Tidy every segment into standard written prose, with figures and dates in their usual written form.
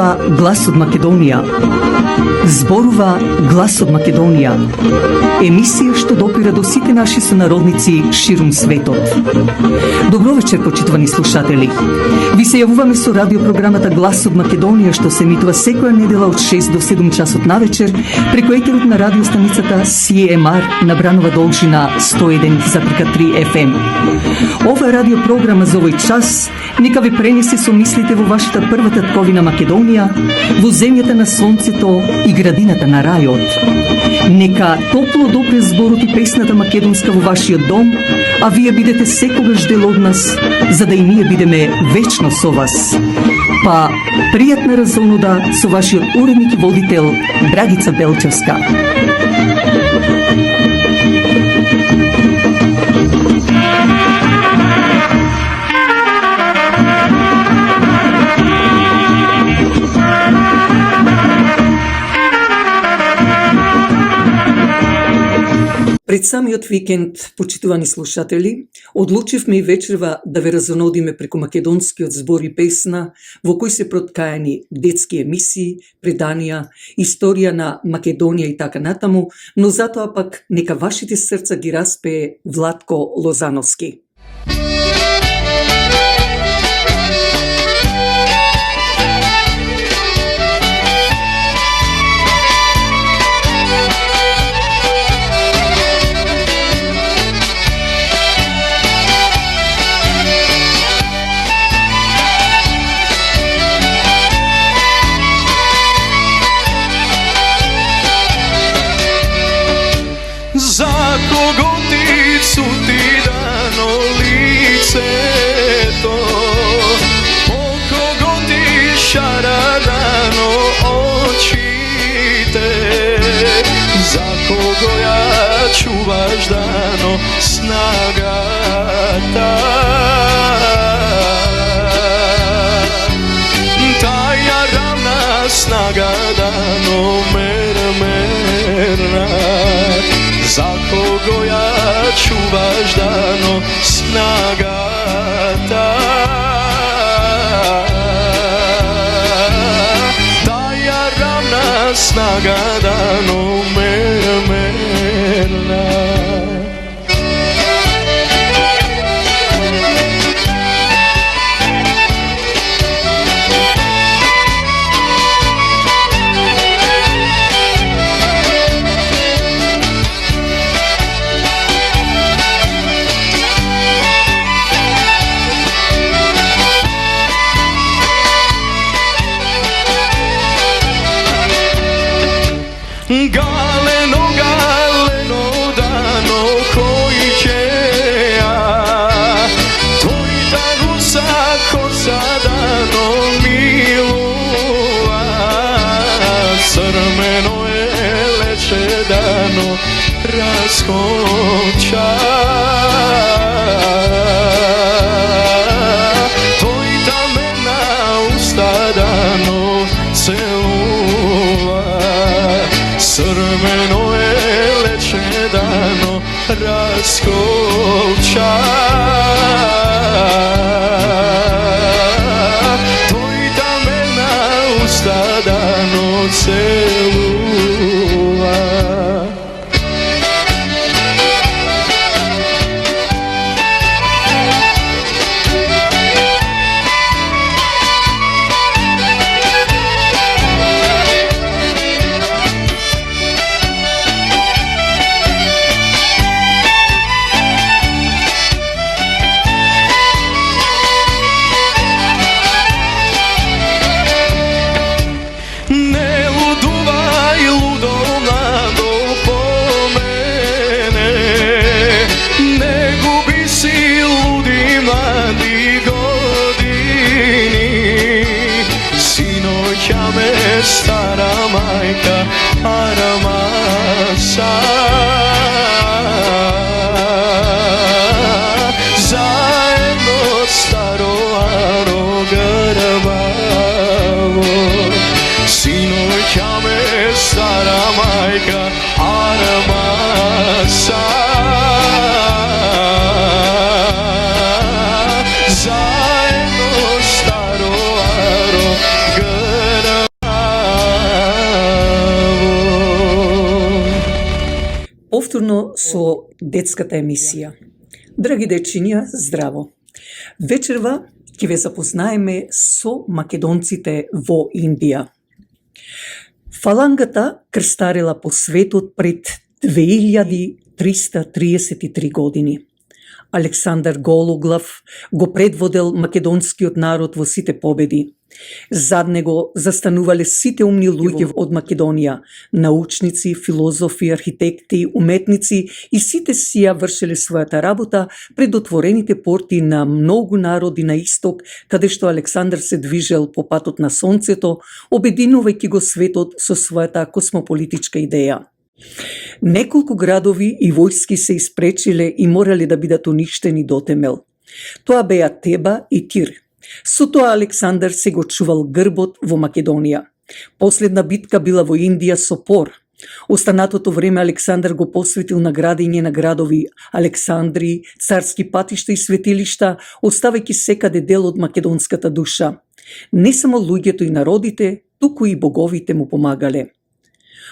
Зборува глас од Македонија. Зборува глас од Македонија. Емисија што допира до сите наши сонародници ширум светот. Добро вечер, почитувани слушатели. Ви се јавуваме со радиопрограмата Глас од Македонија, што се емитува секоја недела од 6 до 7 часот навечер преку етерот на радиостаницата CMR на Бранова должина 101,3 FM. Ова радиопрограма за овој час нека ви пренесе со мислите во вашата прва татковина Македонија, во земјата на сонцето и градината на рајот. Нека топло допре зборот и песната македонска во вашиот дом, а вие бидете секогаш дел од нас, за да и ние бидеме вечно со вас. Па, пријатна разонуда со вашиот уредник и водител Драгица Белчевска. Пред самиот викенд, почитувани слушатели, одлучивме и вечерва да ве разонодиме преку македонскиот збор и песна, во кој се проткајани детски емисии, преданија, историја на Македонија и така натаму, но затоа пак нека вашите срца ги распее Владко Лозановски. За кого ти сутидано лицето, по кого ти шарадано очите, за кого ја чуваш дано снагата, таја рамна снага дано мерна, за кого ја чуваш дано снагата, таја рамна снага дано мерна. Галено, галено дано кој ќеја, тој да руса коса дано милува, црмено е лече дано раскоча, тој да ме на уста дано целува, crmeno je leče dano raskopča, toj da me na usta dano celuva. Stara majka Aramasa, zajedno staro Aro Garabavo, sinoća me stara majka Aramasa, zajedno staro Aro Garabavo. повторно со детската емисија. Драги дечиња, здраво! Вечерва ќе ве запознаеме со македонците во Индија. Фалангата крстарела по светот пред 2333 години. Александар Гологлав го предводел македонскиот народ во сите победи. Зад него застанувале сите умни луѓе од Македонија, научници, филозофи, архитекти, уметници и сите си ја вршеле својата работа пред отворените порти на многу народи на исток, каде што Александар се движел по патот на сонцето, обединувајќи го светот со својата космополитичка идеја. Неколку градови и војски се испречиле и морале да бидат уништени до темел. Тоа беа Теба и Тир. Со тоа Александар се го чувал грбот во Македонија. Последна битка била во Индија со Пор. Останатото време Александар го посветил на градење на градови Александри, царски патишта и светилишта, оставајќи секаде дел од македонската душа. Не само луѓето и народите, туку и боговите му помагале.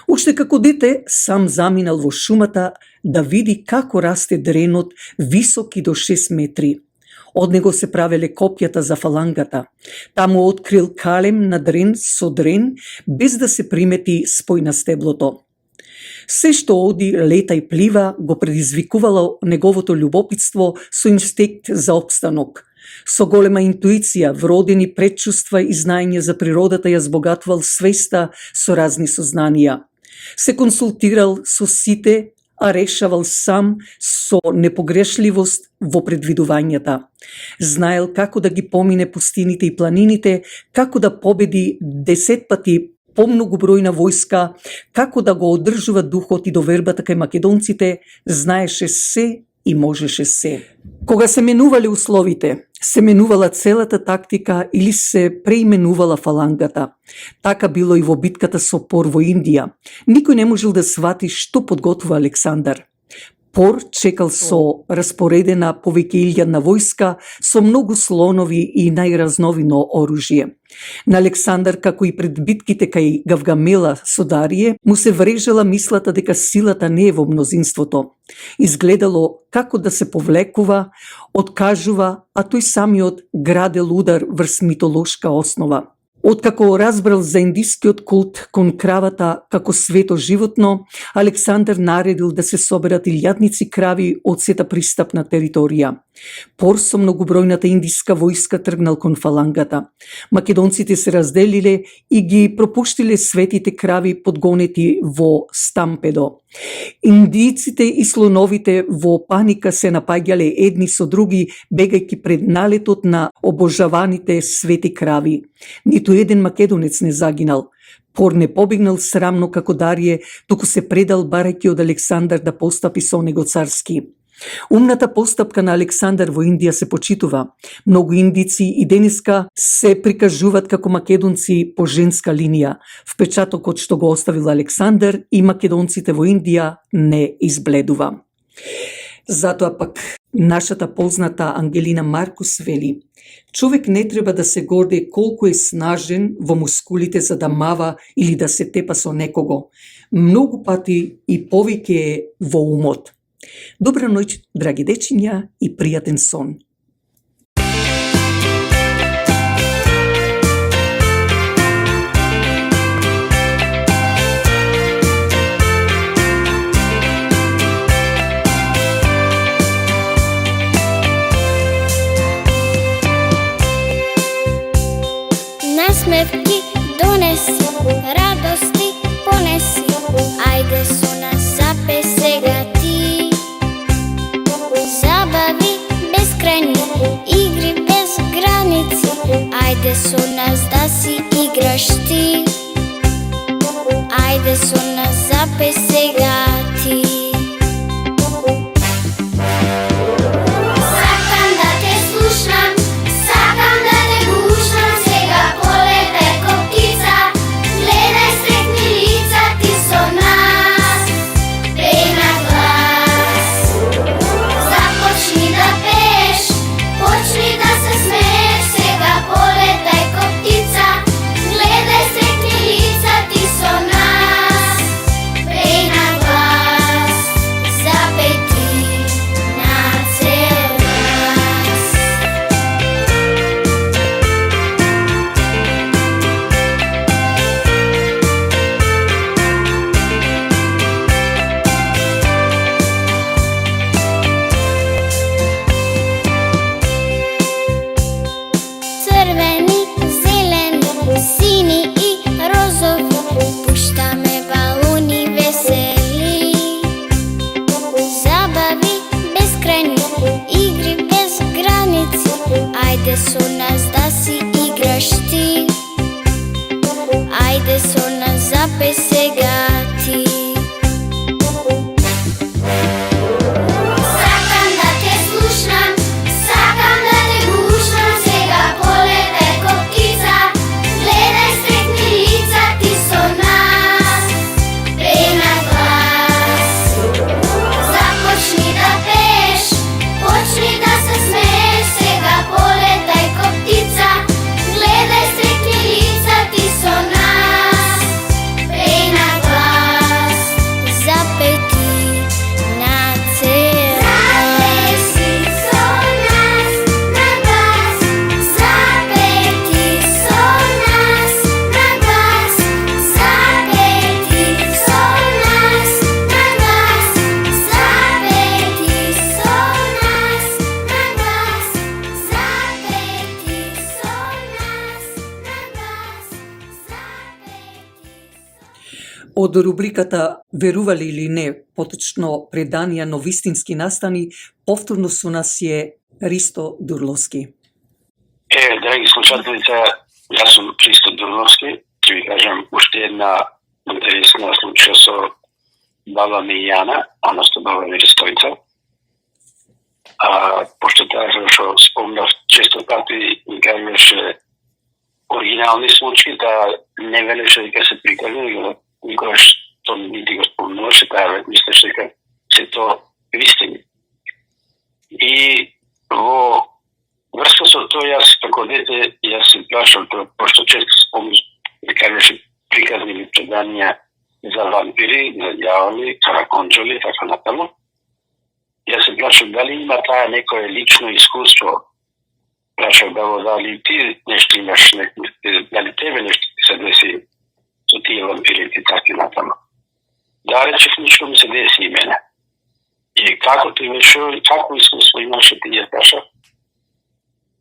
Уште како дете сам заминал во шумата да види како расте дренот висок и до 6 метри. Од него се правеле копјата за фалангата. Таму открил калем на дрен со дрен, без да се примети спој на стеблото. Се што оди, лета и плива, го предизвикувало неговото љубопитство со инстинкт за опстанок. Со голема интуиција, вродени предчувства и знаење за природата ја збогатувал свеста со разни сознанија. Се консултирал со сите, а решавал сам со непогрешливост во предвидувањата. Знаел како да ги помине пустините и планините, како да победи 10 пати помногу бројна војска, како да го одржува духот и довербата кај македонците, знаеше се и можеше се. Кога се менувале условите, се менувала целата тактика или се преименувала фалангата. Така било и во битката со Пор во Индија. Никој не можел да свати што подготвува Александар. Пор чекал со распоредена повеќе 1000 војска, со многу слонови и најразновино оружје. На Александар, како и пред битките кај Гавгамела со Дарие, му се врежала мислата дека силата не е во мнозинството. Изгледало како да се повлекува, откажува, а тој самиот градел удар врз митолошка основа. Откако разбрал за индискиот култ кон кравата како свето животно, Александар наредил да се соберат илјадници крави од сета пристапна територија. Пор со многобројната индиска војска тргнал кон фалангата. Македонците се разделиле и ги пропуштиле светите крави подгонети во стампедо. Индијците и слоновите во паника се напаѓале едни со други, бегајќи пред налетот на обожаваните свети крави. Ниту еден македонец не загинал. Пор не побегнал срамно како Дарие, туку се предал барајќи од Александар да постапи со него царски. Умната постапка на Александар во Индија се почитува. Многу индици и денеска се прикажуваат како македонци по женска линија. Впечатокот што го оставил Александар и македонците во Индија не избледува. Затоа пак нашата позната Ангелина Маркус вели: човек не треба да се горде колку е снажен во мускулите за да мава или да се тепа со некого. Многу пати и повеќе е во умот. Добра ноќ, драги дечиња, и пријатен сон. Насмевки донеси, радости понеси, ајде со нас запе сега ти. Забави безкрајни, игри без граници, ајде со нас да си играш ти. Ајде со нас запе сега ти. Сакам да те слушам, сакам да те гушам, сега полетай ко птица, гледај сретни лица ти со нас, пеј на глас. Започни да пееш, почни да се смееш, сега полетай ко птица, гледај сретни лица ти со нас, пеј на глас. Ajde со нас запей сега ти. Сакам да те слушам, сакам да те гушам, сега полетай ко птица, гледај сретни лица ти со нас, пеј на глас. Започни да пееш, почни да се смееш, сега полетай ко птица, гледај сретни лица ти со нас, пеј на глас. Запеј ти на цел Запеј си со нас на глас, запеј ти со нас на глас, запеј ти со нас на глас, запеј ти со нас на глас, запеј ти со нас на глас, запеј ти. Од рубриката Верували или не, поточно преданија но вистински настани, повторно со нас е Ристо Дурловски. Драги слушателица, јас сум Ристо Дурловски. Ќе ви кажам уште една интересна случаја со баба ми Јана, односно баба ми Ристојца. Пошто таа што спомнав често пати ми кажеше оригинални случаи, таа не велеше дека се прикажува, никогаш то нити го спомнуваше, таа мислеше дека се то вистини. И во врска со тоа, јас како дете, јас се прашал, пошто често спомнуваш, да кажеше приказни преданија за вампири, за дјаволи, караконџоли, така натаму. Јас се прашал дали има таа некое лично искуство. Прашал дали ти нешто имаш, дали тебе нешто ти се деси со тие вампирите, така натаму. Да, речев, ништо ми се деси и мене. И како ти беше, какво искуство имаше, ти ја праша?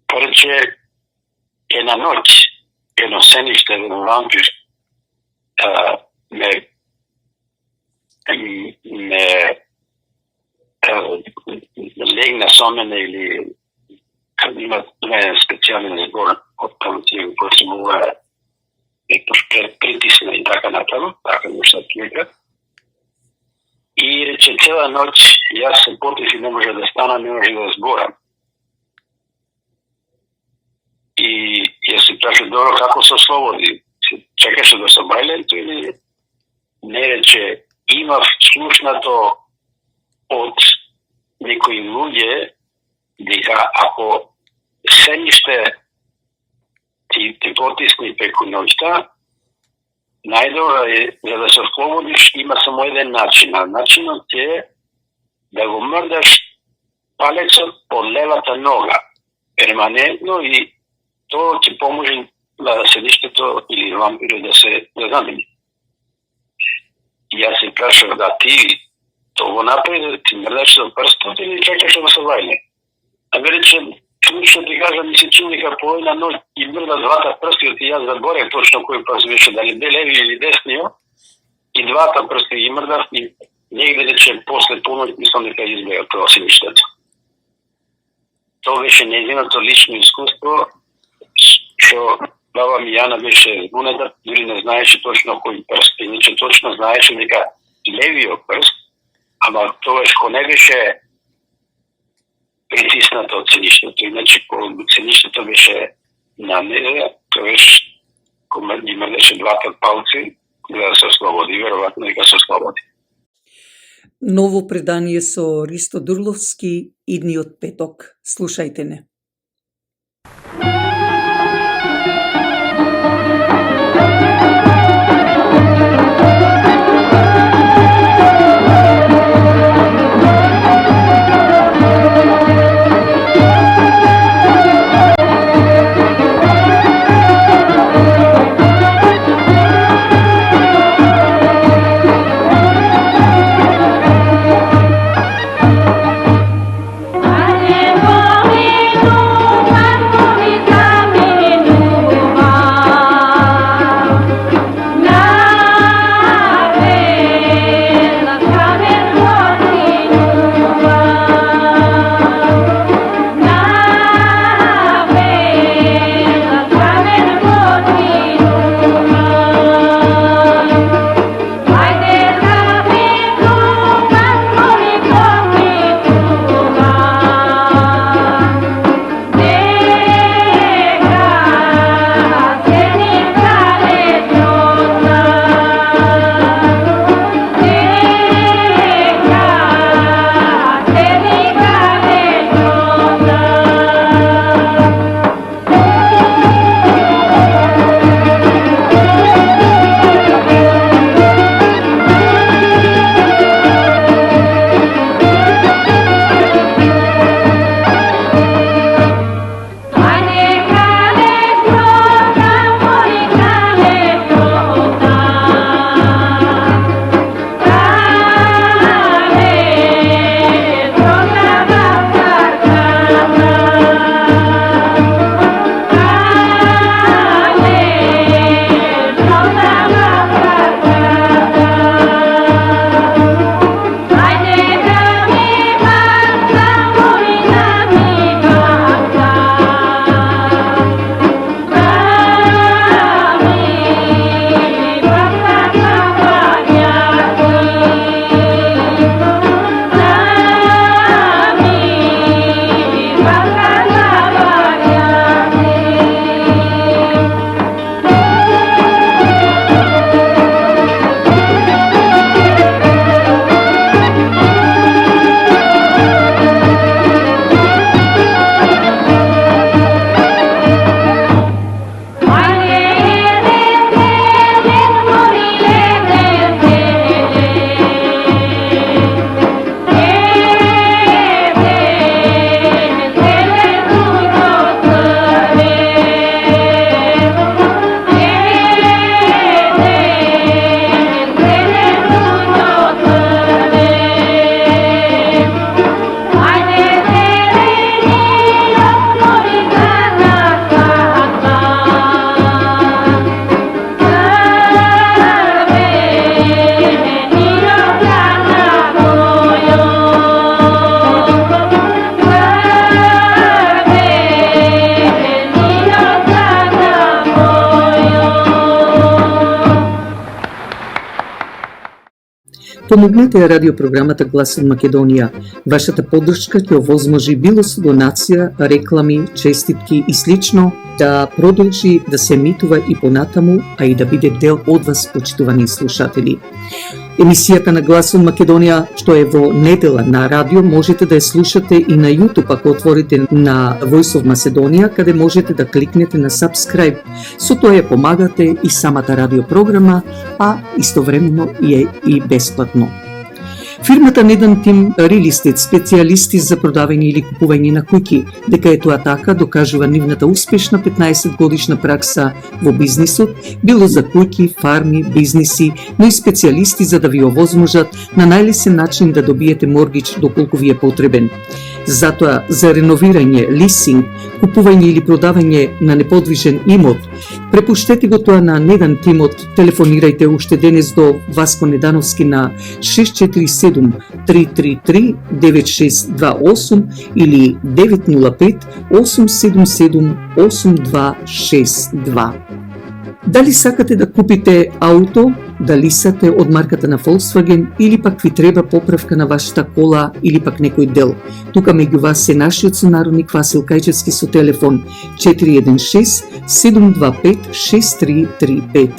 Порече, една ноќ, едно сениште, едно вампир, ме легна со мене или има специјален збор од таму тие кои се мога притисна и така натаму, така нешто тие. И рече, цела ноќ јас се потив и не може да стана, не може да зборам. И јас се прашав, добро, како се ослободи? Чекаше да се бајлето или не? Рече, имав слушнато од некои луѓе дека ако сениште ти потисни преку ноќта, најдобро е за да се ослободиш, има само еден начин. А начинот е да го мрдаш палецот под левата нога перманентно и тоа ќе поможе да седиштето или вампирот да замени. И јас се прашав да ти тоа го направи, да ти мрдаш со прстот или чекаш да се вајне. А ме рече, клучно ти кажа, ми се чини дека по една ноќ и мрда двата прсти, и јас заборев точно кој прст беше, дали бе леви или десниот, и двата прсти ги мрдав и негде рече после поноќ мислам дека избега тоа сеништето. Тоа беше нејзиното лично искуство, што баба ми Јана беше збунета, дури не знаеше точно кој прст, иначе точно знаеше дека левиот прст, ама тогаш ко не беше притиснато од сеништето, иначе ко сеништето беше на неде, тогаш ко ги мрдеше двата палци, да се ослободи, веројатно дека се ослободи. Ново предание со Ристо Дурловски идниот петок. Слушајте не. Aleluia. Помогнете ја радиопрограмата Глас од Македонија. Вашата поддршка ќе овозможи било со донација, реклами, честитки и слично да продолжи да се емитува и понатаму, а и да биде дел од вас, почитувани слушатели. Емисијата на Глас од Македонија, што е во недела на радио, можете да ја слушате и на YouTube, ако отворите на Voice of Macedonia, каде можете да кликнете на subscribe. Со тоа ја помагате и самата радиопрограма, а истовремено е и бесплатно. Фирмата Недан Тим Real Estate, специјалисти за продавање или купување на куќи, дека е тоа така, докажува нивната успешна 15 годишна пракса во бизнисот, било за куќи, фарми, бизниси, но и специјалисти за да ви овозможат на најлесен начин да добиете моргич доколку ви е потребен. Затоа, за реновирање, лисинг, купување или продавање на неподвижен имот, препуштете го тоа на Недан Тимот, телефонирајте уште денес до Васко Недановски на 647-333-9628 или 905-877-8262. Дали сакате да купите ауто, да лисате од марката на Volkswagen или пак ви треба поправка на вашата кола или пак некој дел? Тука меѓу вас е нашиот сонародник Васил Кајчевски со телефон 416-725-6335.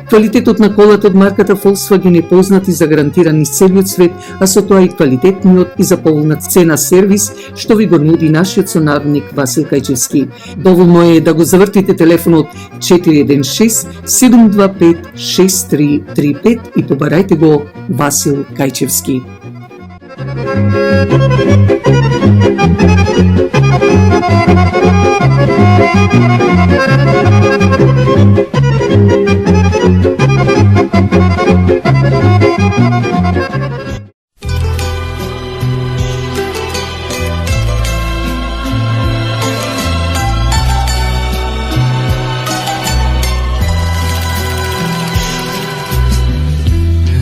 Квалитетот на колата од марката Volkswagen е познат и загарантиран из целиот свет, а со тоа и квалитетниот и за поволна цена сервис, што ви го нуди нашиот сонародник Васил Кајчевски. Доволно е да го завртите телефонот 416-725-6335 и побарајте го Васил Кајчевски.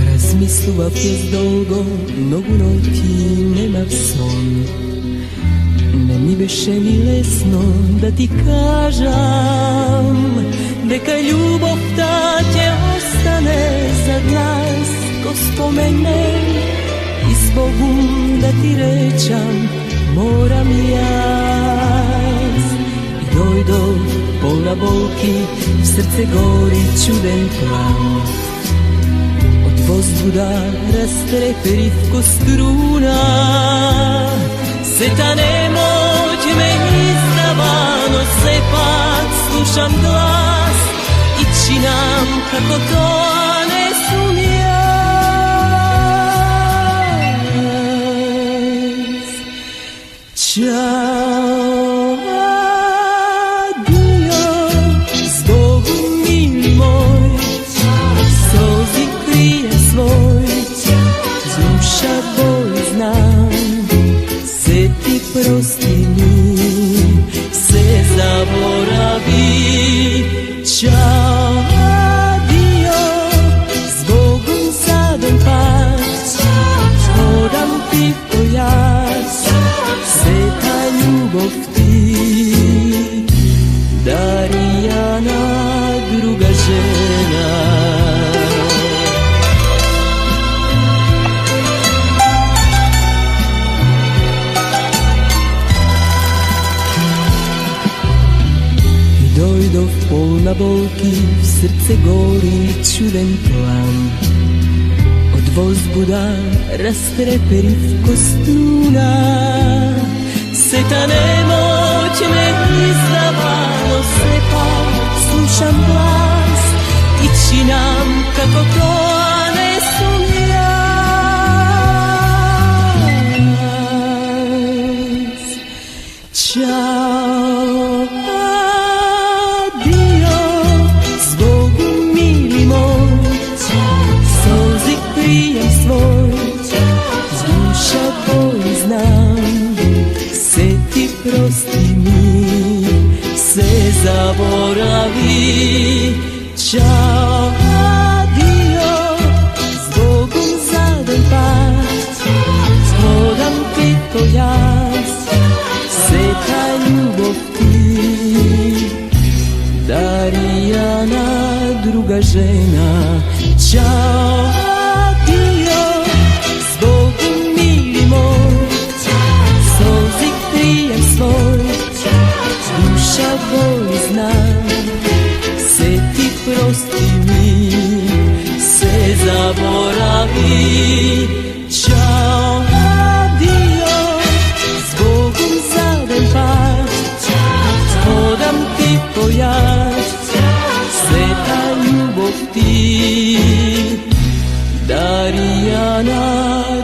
Размислував јас долго, многу ноќи немав сон. Не ми беше ни лесно да ти кажам дека љубовта ќе остане зад нас ко спомене и збогум да ти речам морам јас. И дојдов полна болки, в срце гори чуден план. Возбуда растрепери ко струна, сета немоќ ме издава, но сепак слушам глас и чинам како тоа не сум јас. Чао, адио, збогум мили мој, солзи крија Слуша бој знам, се ти прости ми, се заборави. Чао, адио, збогум заден пат, одам ти по јас, сета љубов ти, дарија на друга жена. Дојдов полна болки, в срце гори чуден план. Од возбуда растреперив ко струна, сета немоќ ме издава, но сепак слушам глас и чинам како тоа не сум јас. Чао, прости ми, се заборави. Чао, адио, збогум заден пат, одам ти по јас, сета љубов ти, дарија на друга жена. Чао, адио, zaboravi. Ćao, adio, zbogom za den pad, hodam ti pojad, sveta ljubov ti, Darijana,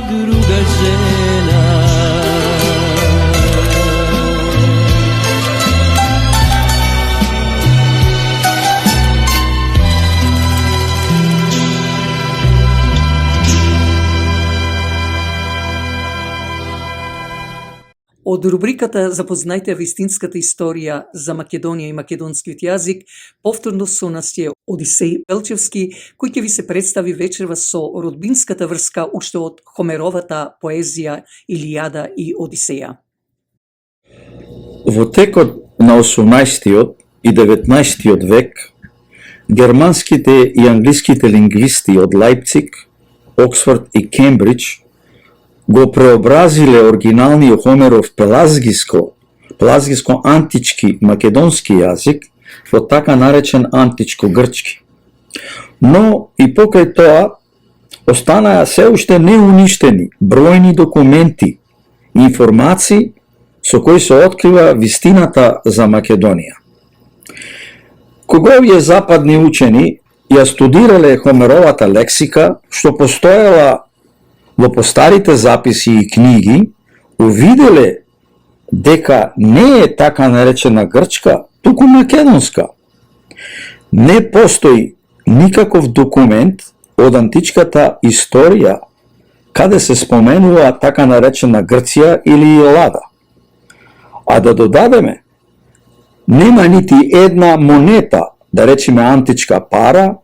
druga žena. Од рубриката Запознајте вистинската историја за Македонија и македонскиот јазик, повторно со нас е Одисеј Пелчевски, кој ќе ви се представи вечерва со родбинската врска уште од Хомеровата поезија Илијада и Одисеја. Во текот на 18-тиот и 19-тиот век, германските и англиските лингвисти од Лајпциг, Оксфорд и Кембридж го преобразиле оригиналниот Хомеров пелазгиско-антички македонски јазик во така наречен античко-грчки. Но и покрај тоа останаа се уште неуништени бројни документи и информации со кои се открива вистината за Македонија. Кога овие западни учени ја студирале Хомеровата лексика, што постоела во постарите записи и книги, увиделе дека не е така наречена грчка, туку македонска. Не постои никаков документ од античката историја каде се споменува така наречена Грција или Елада. А да додадеме, нема нити една монета, да речеме античка пара,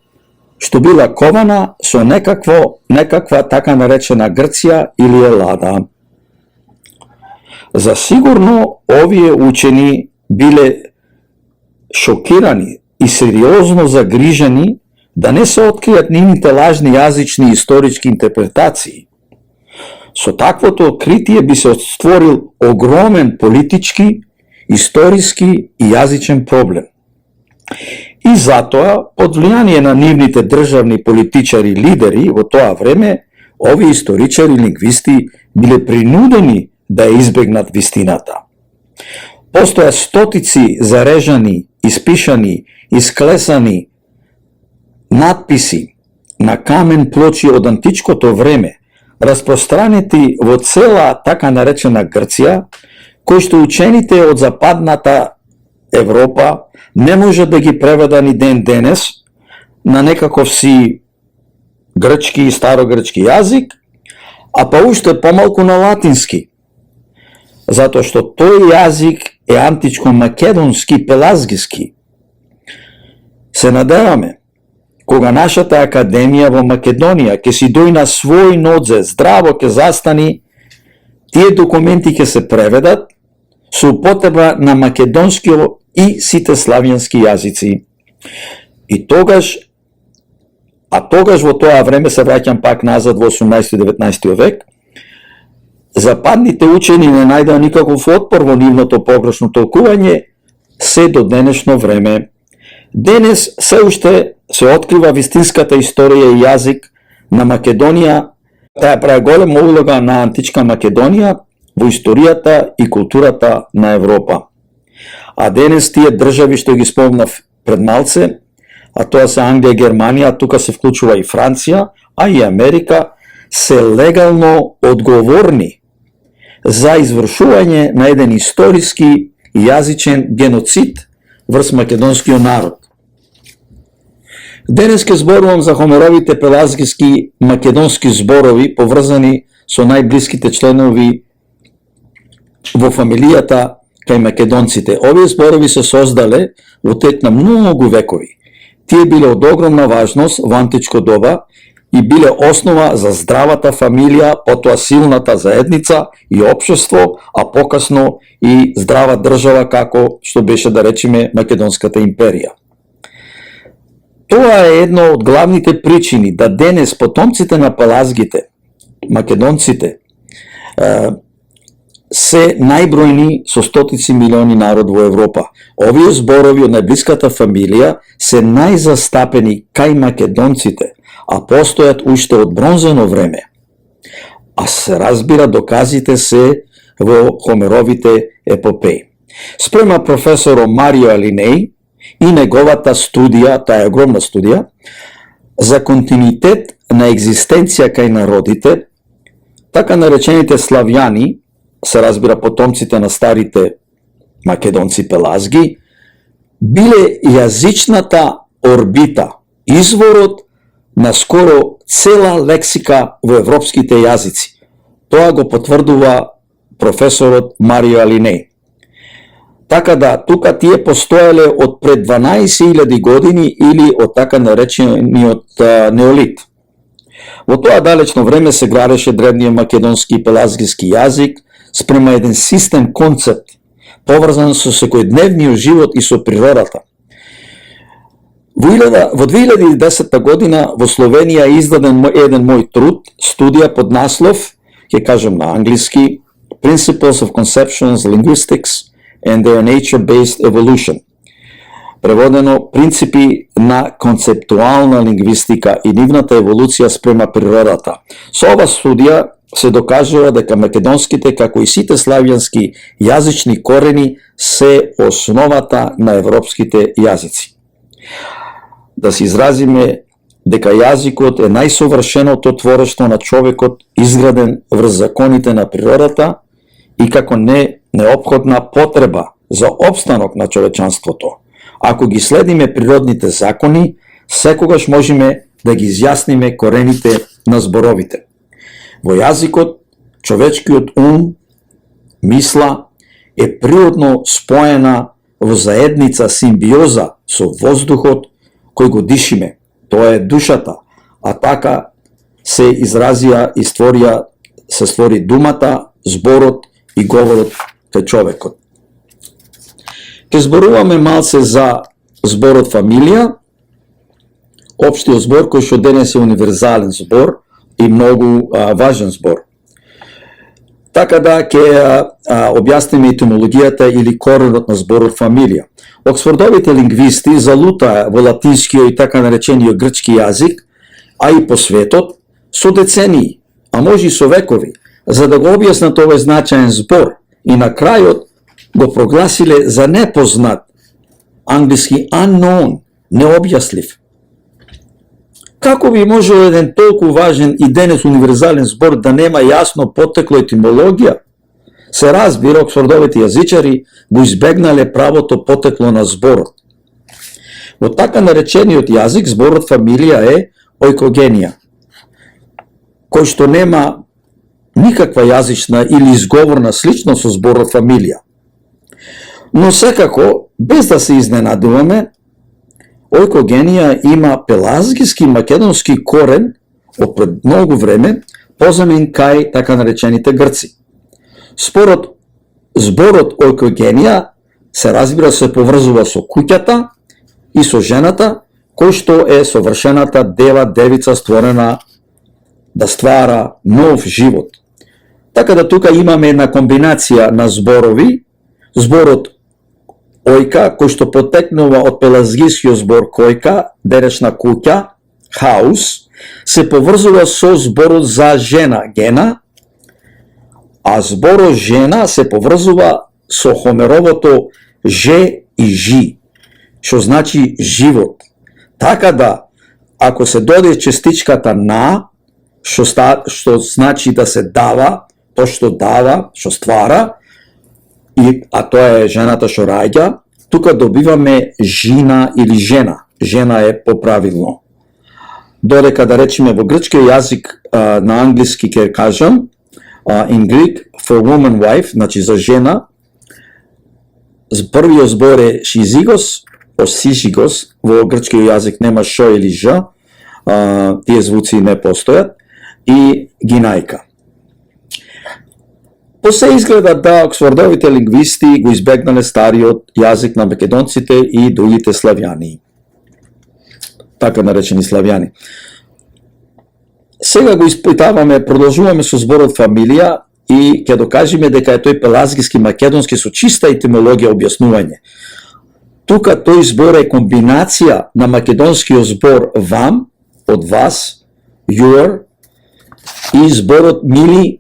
што била кована со некаква така наречена Грција или Елада. За сигурно овие учени биле шокирани и сериозно загрижени да не се откријат нивните лажни јазични и исторички интерпретации. Со таквото откритие би се отворил огромен политички, историски и јазичен проблем. И затоа, под влијание на нивните државни политичари и лидери во тоа време, овие историчари и лингвисти биле принудени да ја избегнат вистината. Постоја стотици зарежани, испишани, исклесани надписи на камен плочи од античкото време, распространети во цела така наречена Грција, кои што учените од западната Европа не може да ги преведа ни ден денес на некаков си грчки и старогрчки јазик, а па уште помалку на латински, затоа што тој јазик е античко-македонски пелазгиски. Се надеваме, кога нашата академија во Македонија ќе си дојде на свој нодзе, здраво ќе застани, тие документи ќе се преведат со употреба на македонскиот и сите славјански јазици. И тогаш во тоа време, се враќам пак назад во 18-19 век, западните учени не најдоа никаков отпор во нивното погрешно толкување се до денешно време. Денес се уште се открива вистинската историја и јазик на Македонија. Таа прави голема улога на античка Македонија во историјата и културата на Европа. А денес тие држави што ги спомнав пред малце, а тоа се Англија, Германија, тука се вклучува и Франција, а и Америка, се легално одговорни за извршување на еден историски и јазичен геноцид врз македонскиот народ. Денес ке зборувам за Хомеровите пелазгиски македонски зборови поврзани со најблиските членови во фамилијата кај македонците. Овие зборови се создале во тек на многу векови. Тие биле од огромна важност во античко доба и биле основа за здравата фамилија, потоа силната заедница и општество, а покасно и здрава држава како што беше, да речеме, Македонската империја. Тоа е едно од главните причини да денес потомците на пелазгите, македонците, се најбројни со стотици милиони народ во Европа. Овие зборови од најблиската фамилија се најзастапени кај македонците, а постојат уште од бронзено време. А се разбира, доказите се во Хомеровите епопеи. Спрема професоро Марио Алинеј и неговата студија, таа е огромна студија, за континуитет на екзистенција кај народите, така наречените славјани, се разбира потомците на старите македонци пелазги, биле јазичната орбита, изворот на скоро цела лексика во европските јазици. Тоа го потврдува професорот Марио Алинеј. Така да, тука тие постоеле од пред 12.000 години или од така наречениот неолит. Во тоа далечно време се градеше древниот македонски и пелазгиски јазик спрема еден систем концепт, поврзан со секојдневниот живот и со природата. Во 2010 година во Словенија е издаден еден мој труд, студија под наслов, ќе кажам на англиски, Principles of Conceptual Linguistics and their Nature-Based Evolution. Преводено, принципи на концептуална лингвистика и нивната еволуција спрема природата. Со ова студија се докажува дека македонските, како и сите славјански јазични корени, се основата на европските јазици. Да се изразиме дека јазикот е најсовршеното творештво на човекот, изграден врз законите на природата и како неопходна потреба за опстанок на човечанството. Ако ги следиме природните закони, секогаш можеме да ги изјасниме корените на зборовите. Во јазикот, човечкиот ум, мисла, е природно споена во заедница симбиоза со воздухот кој го дишиме. Тоа е душата, а така се изразија и се створи думата, зборот и говорот кај човекот. Ке зборуваме малце за зборот фамилија, општиот збор кој што денес е универзален збор и многу важен збор. Така да ќе објасниме етимологијата или коренот на зборот фамилија. Оксфордовите лингвисти залутаа во латинскиот и така наречениот грчки јазик, а и по светот, со децении, а може и со векови, за да го објаснат овој значаен збор и на крајот го прогласиле за непознат, англиски unknown, необјаслив. Како би можел еден толку важен и денес универзален збор да нема јасно потекло етимологија? Се разбира, оксфордовите јазичари го избегнале правото потекло на зборот. Во така наречениот јазик, зборот фамилија е ојкогенија, кој што нема никаква јазична или изговорна сличност со зборот фамилија. Но секако, без да се изненадуваме, ојкогенија има пелазгиски македонски корен од пред многу време, позамен кај така наречените грци. Зборот ојкогенија се разбира се поврзува со куќата и со жената, кој што е совршената девица створена да ствара нов живот. Така да тука имаме една комбинација на зборови, зборот ојка, кој што потекнува од пелазгискиот збор којка, денешна куќа, хаус, се поврзува со зборот за жена, гена, а зборот жена се поврзува со Хомеровото же и жи, што значи живот. Така да, ако се доде частичката на, што значи да се дава, тоа што дава, што ствара, а тоа е жената што раѓа, тука добиваме жина или жена. Жена е поправилно. Додека да речеме во грчкиот јазик на англиски ќе кажам, in Greek for woman wife, значи за жена, првиот збор е шизигос, осишигос, во грчкиот јазик нема шо или ж, тие звуци не постојат, и гинајка. По се изгледа да оксфордовите лингвисти го избегнале стариот јазик на македонците и другите славјани. Така наречени славјани. Сега го испитаваме, продолжуваме со зборот фамилија и ќе докажеме дека е тој пелазгиски македонски со чиста етимологија објаснување. Тука тој збор е комбинација на македонскиот збор вам, од вас, your и зборот мили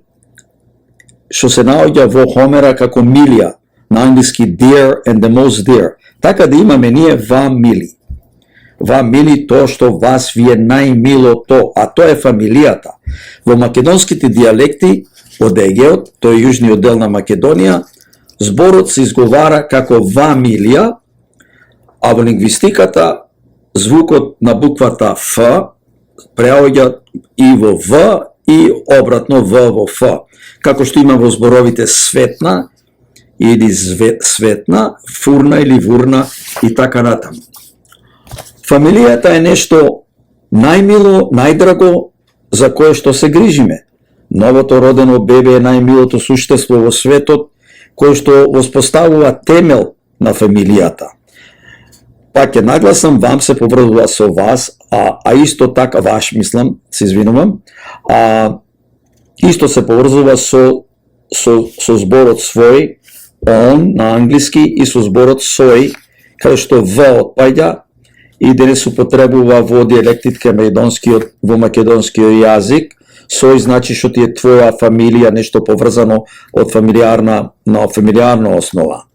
што се наоѓа во Хомера како милија, на англиски dear and the most dear. Така да имаме ние вам мили. Вам мили тоа што вас ви е најмилото, а тоа е фамилијата. Во македонските дијалекти од Егеот, тој е јужниот дел на Македонија, зборот се изговара како вамилија, а во лингвистиката звукот на буквата Ф преаоѓа и во В и обратно В во Ф. Како што има во зборовите светна или светна, фурна или вурна и така натаму. Фамилијата е нешто најмило, најдраго за кое што се грижиме. Новото родено бебе е најмилото суштество во светот, кое што воспоставува темел на фамилијата. Пак ќе нагласам, вам се поврзува со вас, а исто така, ваш мислам, се извинувам, исто се поврзува со зборот свој, он на англиски, и со зборот сој, каде што В отпаѓа и денес употребува во дијалектите во македонскиот јазик. Сој значи што ти е твоја фамилија, нешто поврзано од фамилиарна основа.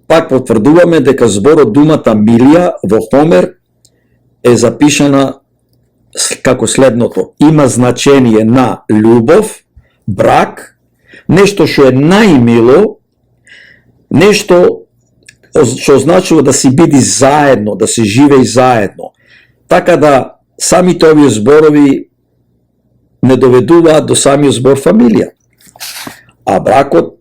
Пак потврдуваме дека зборот думата милија во Хомер е запишана како следното: има значение на љубов, брак, нешто што е најмило, нешто што значува да си биди заедно, да се живеи заедно. Така да самите овие зборови не доведуваат до самиот збор фамилија. А бракот,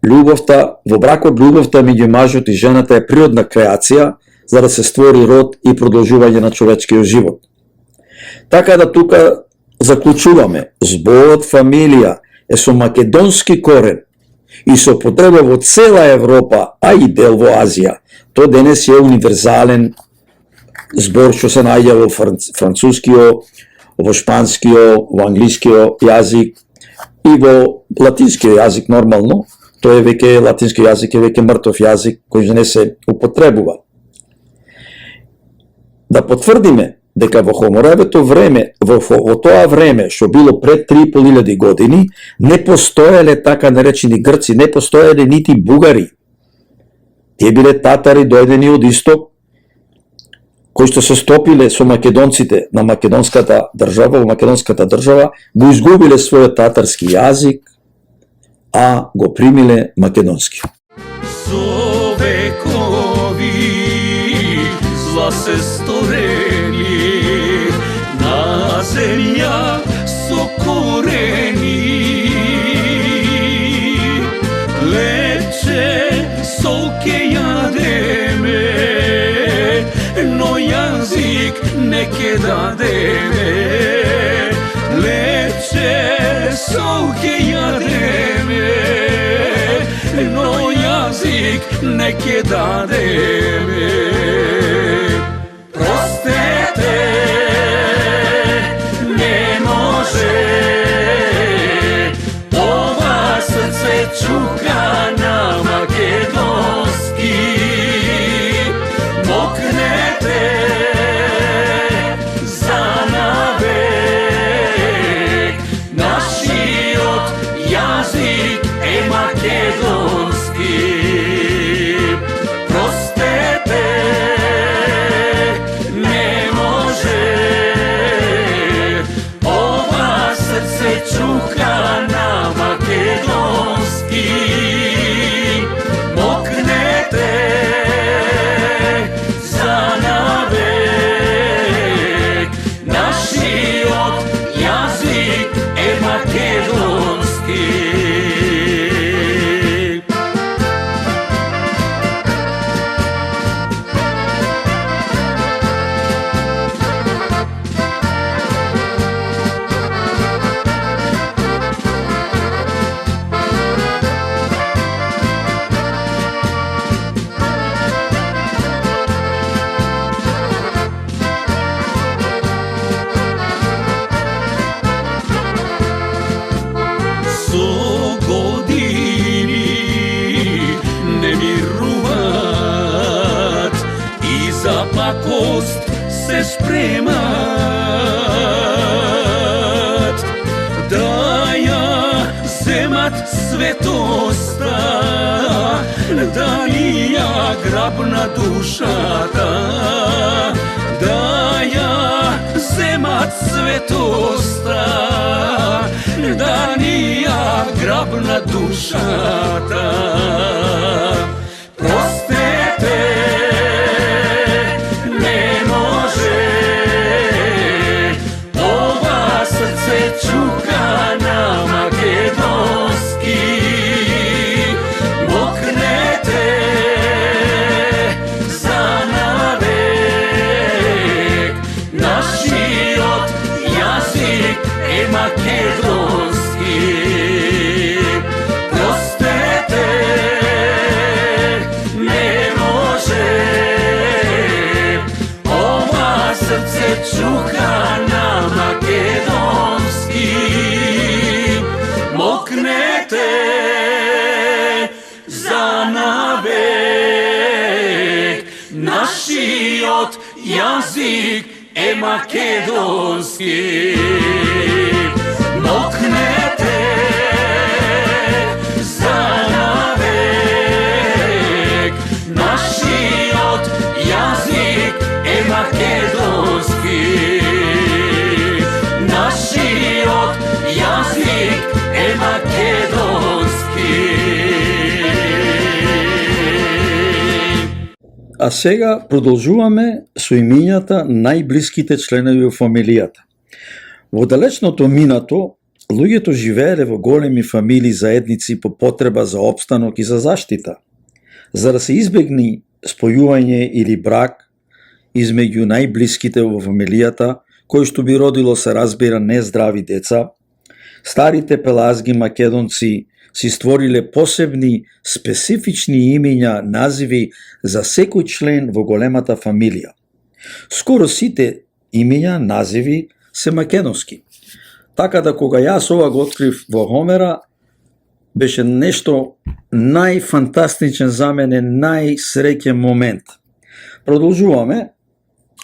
во бракот љубовта меѓу мажот и жената е природна креација за да се створи род и продолжување на човечкиот живот. Така да тука заклучуваме, зборот фамилија е со македонски корен и со употреба во цела Европа, а и дел во Азија. Тој денес е универзален збор што се наоѓа во францускиот, во шпанскиот, во англискиот јазик и во латинскиот јазик нормално. Тој е веќе, латински јазик е веќе мртов јазик кој не се употребува. Да потврдиме дека во Хомеровото време, во тоа време што било пред 3.500 години, не постоеле така наречени грци, не постоеле нити бугари. Тие биле татари дојдени од исток, кои што се стопиле со македонците на македонската држава, во македонската држава, го изгубиле својот татарски јазик, а го примиле македонски. Со векови зла се сторени на земја со корени, лече солке јадеме, но јазик не ке дадеме. Лече солке јадеме, но јазик не ке дадеме. Простете, не може, ова срце чука на македонски. Мокнете за навек, нашиот јазик е македонски. Простете, не може, ова срце чука на македонски. земат, да ја земат светоста, да ни ја грабна душата, да ја земат светоста, да ни ја грабна душата. Простете, не може, ова срце чука на македонски. Мокнете за навек, нашиот јазик е македонски. Простете, не може, ова срце чука на македонски. Мокнете за навек, нашиот јазик е македонски. Мокнете за навек, нашиот јазик е македонски. Нашиот јазик е македонски. А сега продолжуваме со имињата најблиските членови во фамилијата. Во далечното минато, луѓето живееле во големи фамилии заедници по потреба за опстанок и за заштита. За да се избегни спојување или брак измеѓу најблиските во фамилијата, кој што би родило, се разбира, нездрави деца, старите пелазги македонци си створиле посебни специфични имиња, називи за секој член во големата фамилија. Скоро сите имиња, називи се македонски. Така да кога јас ова го открив во Хомера, беше нешто најфантастичен за мене, најсреќен момент. Продолжуваме,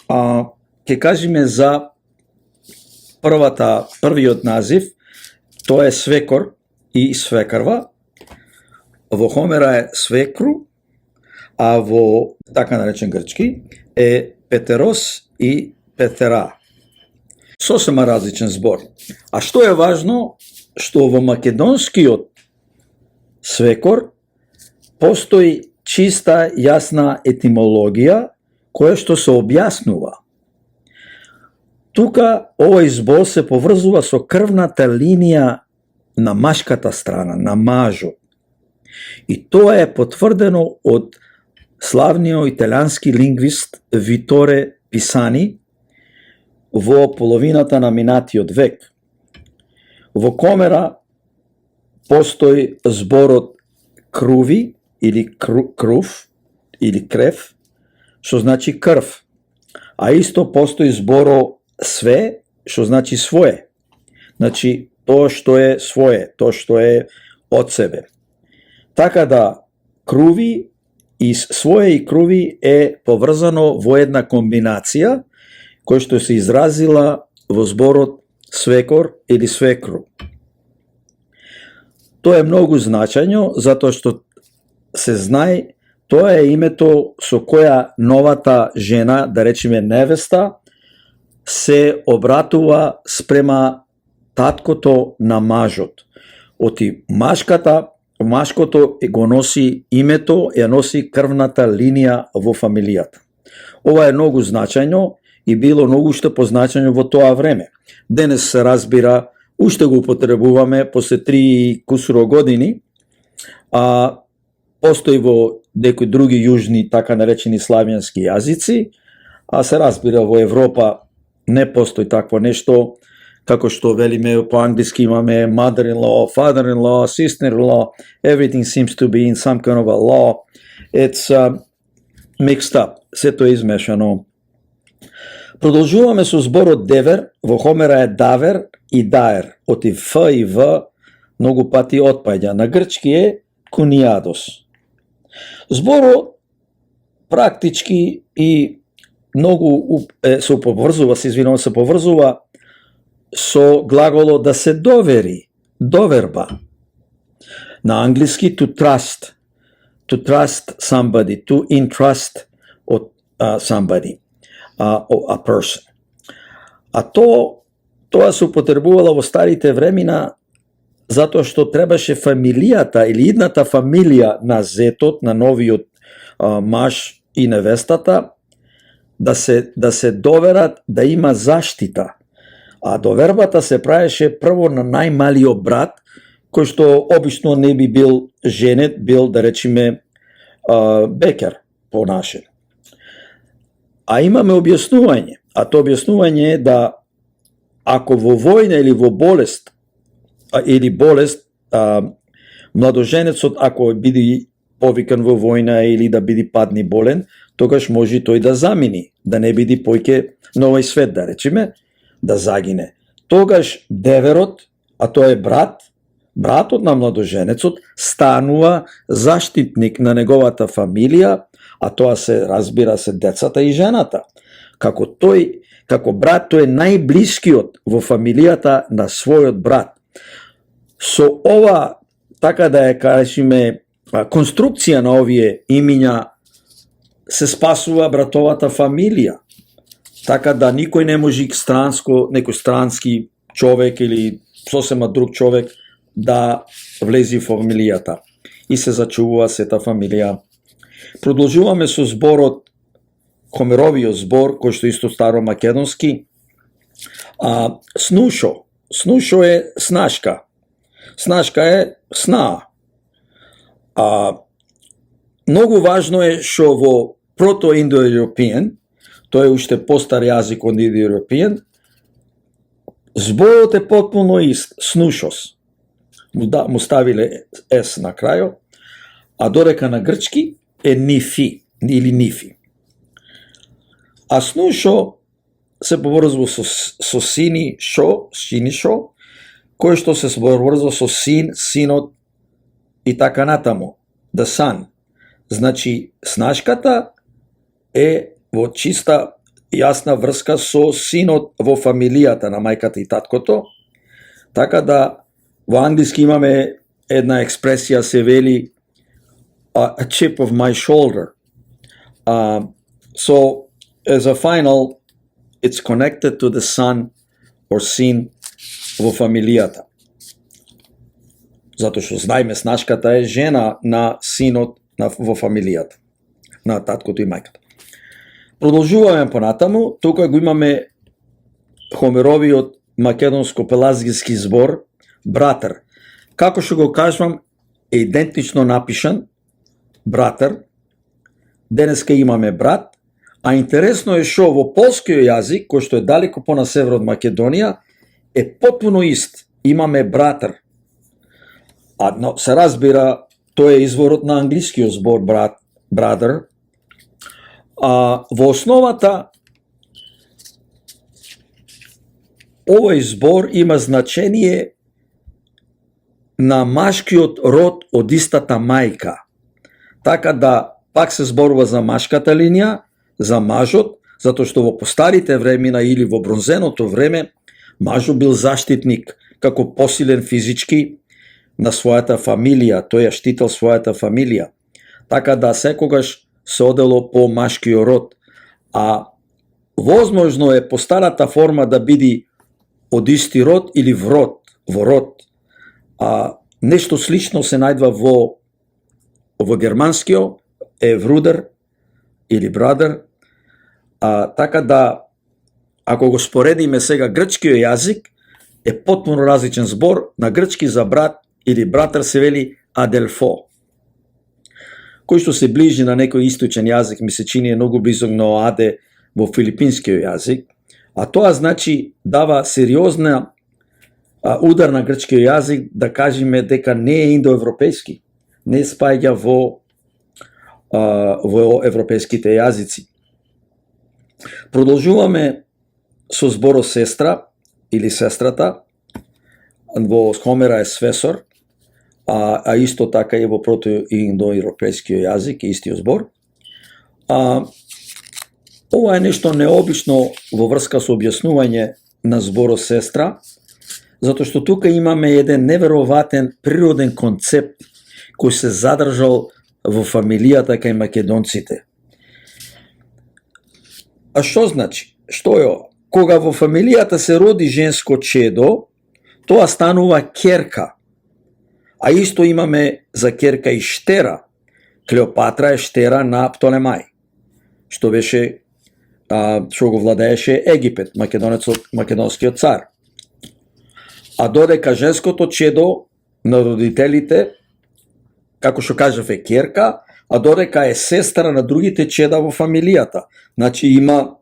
ќе кажеме за првиот назив, тоа е свекор и свекрва. Во Хомера е свекру, а во така наречен грчки е петерос и петера. Сосема различен збор. А што е важно, што во македонскиот свекор постои чиста, јасна етимологија, која што се објаснува. Тука овој збор се поврзува со крвната линија на машката страна, на мажот. И тоа е потврдено од славниот италијански лингвист Виторе Писани во половината на минатиот век. Во Хомера постои зборот круви или крув или крев, што значи крв. А исто постои зборо све, што значи свое. Значи тоа што е свое, тоа што е од себе. Така да круви и свое и круви е поврзано во една комбинација која што се изразила во зборот свекор или свекру. Тоа е многу значајно, затоа што се знае тоа е името со која новата жена, да речеме невеста, се обратува спрема таткото на мажот. Оти машкото го носи името, ја носи крвната линија во фамилијата. Ова е многу значајно и било многу што позначајно во тоа време. Денес се разбира, уште го употребуваме после 3 кусуро години, а постои во некои други јужни, така наречени славјански јазици, а се разбира во Европа не постои такво нешто, како што велиме по англиски имаме mother-in-law, father-in-law, sister-in-law, everything seems to be in some kind of a law. It's mixed up, сето е измешано. Продолжуваме со зборот девер, во Хомера е давер и даер, оти ф и в многу пати отпаѓа. На грчки е кунијадос. Зборот практички и се поврзува со глаголот да се довери, доверба. На англиски to trust somebody, to entrust somebody, a person. А тоа се употребувало во старите времена затоа што требаше фамилијата или идната фамилија на зетот, на новиот маж и невестата да се доверат да има заштита. А довербата се правеше прво на најмалиот брат, кој што обично не би бил женет, бил да речеме бекер по наше. А имаме објаснување, а тоа објаснување е да ако во војна или во болест младоженецот ако биде повикан во војна или да биде падни болен, тогаш може тој да замини, да не биде појке на овој свет, да речеме, да загине. Тогаш деверот, а тоа е братот на младоженецот, станува заштитник на неговата фамилија, а тоа се разбира се децата и жената. Како брат, тој е најблискиот во фамилијата на својот брат. Со ова, така да ја кажеме, конструкција на овие имиња се спасува братовата фамилија. Така да никој не може некој странски човек или сосема друг човек да влези во фамилијата и се зачувува сета фамилија. Продолжуваме со зборот, Хомеровиот збор, кој што исто старомакедонски. Снушо. Снушо е снашка. Снашка е снаа. Многу важно е што во прото-индоевропиен, тој е уште постар јазик од индоевропиен, зборот е потпуно ист, снушос. Му ставиле с на крајот, а додека на грчки е нифи или нифи. А снушо се поврзува со сини шо, кој што се поврзува со синот и така натаму, the son. Значи, снашката е во чиста јасна врска со синот во фамилијата на мајката и таткото, така да во англиски имаме една експресија се вели a chip of my shoulder. So, as a final, it's connected to the son or sin во фамилијата. Затоа што знаеме снашката е жена на синот во фамилијата, на таткото и мајката. Продолжуваме понатаму, тука го имаме Хомеровиот македонско-пелазгиски збор, братар. Како што го кажувам, е идентично напишан, братар. Денеска имаме брат, а интересно е што во полскиот јазик, кој што е далеко по на север од Македонија, е потпуно ист. Имаме братар. Но се разбира, тој е изворот на англискиот збор brother. Во основата овој збор има значение на машкиот род од истата мајка. Така да пак се зборува за машката линија, за мажот, затоа што во постарите времена или во бронзеното време мажот бил заштитник како посилен физички на својата фамилија, тој ја штител својата фамилија. Така да секогаш се одело по машкиот род. А возможно е по старата форма да биде од исти род или во род. Нешто слично се најдва во германскиот е врудер или брадер. Така да, ако го споредиме сега грчкиот јазик, е потпуно различен збор. На грчки за брат или братар се вели аделфо, кој што се ближи на некој источен јазик, ми се чини е многу близок на аде во филипинскиот јазик, а тоа значи дава сериозна удар на грчкиот јазик, да кажеме дека не е индоевропејски, не спаѓа во европејските јазици. Продолжуваме со зборот сестра или сестрата. Во Хомера е свесор, а исто така и во протоиндоевропејскиот јазик е истиот збор. Ова е нешто необично во врска со објаснување на зборот сестра, затоа што тука имаме еден невероватен природен концепт кој се задржал во фамилијата кај македонците. А што значи? Што е ова? Кога во фамилијата се роди женско чедо, тоа станува ќерка. А исто имаме за ќерка и штера. Клеопатра е штера на Птолемај, што беше што го владееше Египет, македонскиот цар. А додека женското чедо на родителите, како што кажав, е ќерка, а додека е сестра на другите чеда во фамилијата. Значи има,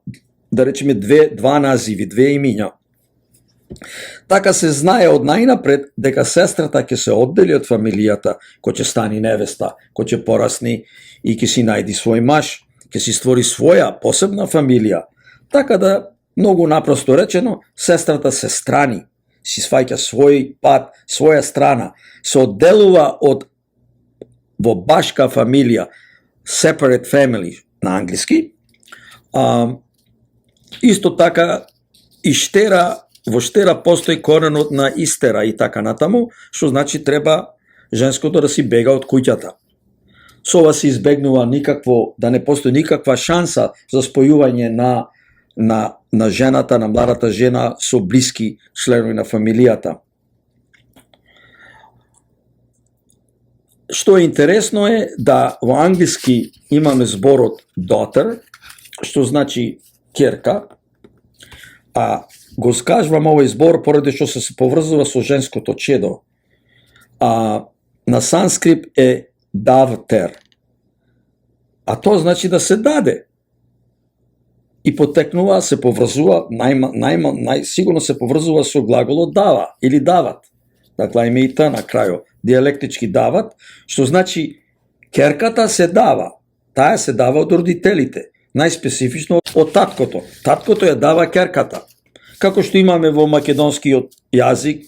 да речеме, два називи, две имиња. Така се знае од најнапред дека сестрата ќе се оддели од фамилијата, кој ќе стани невеста, кој ќе порасни и ќе си најди свој маж, ќе си створи своја посебна фамилија. Така да, многу напросто речено, сестрата се страни, си сваќа свој пат, своја страна, се одделува од во башка фамилија, separate family на англиски. Исто така и штера, во штера постои коренот на истера и така натаму, што значи треба женското да си бега од куќата. Со ова се избегнува да не постои никаква шанса за спојување на жената, на младата жена со блиски членови на фамилијата. Што е интересно е да во англиски имаме зборот daughter, што значи ќерка, а го скажувам овој збор поради што се поврзува со женското чедо. На санскрит е давтер, а тоа значи да се даде. И потекнува, се поврзува, сигурно се поврзува со глаголот дава или дават. Dakle, има и та на крајот, диалектички дават, што значи ќерката се дава, таа се дава од родителите, најспецифично од таткото. Таткото ја дава ќерката. Како што имаме во македонскиот јазик,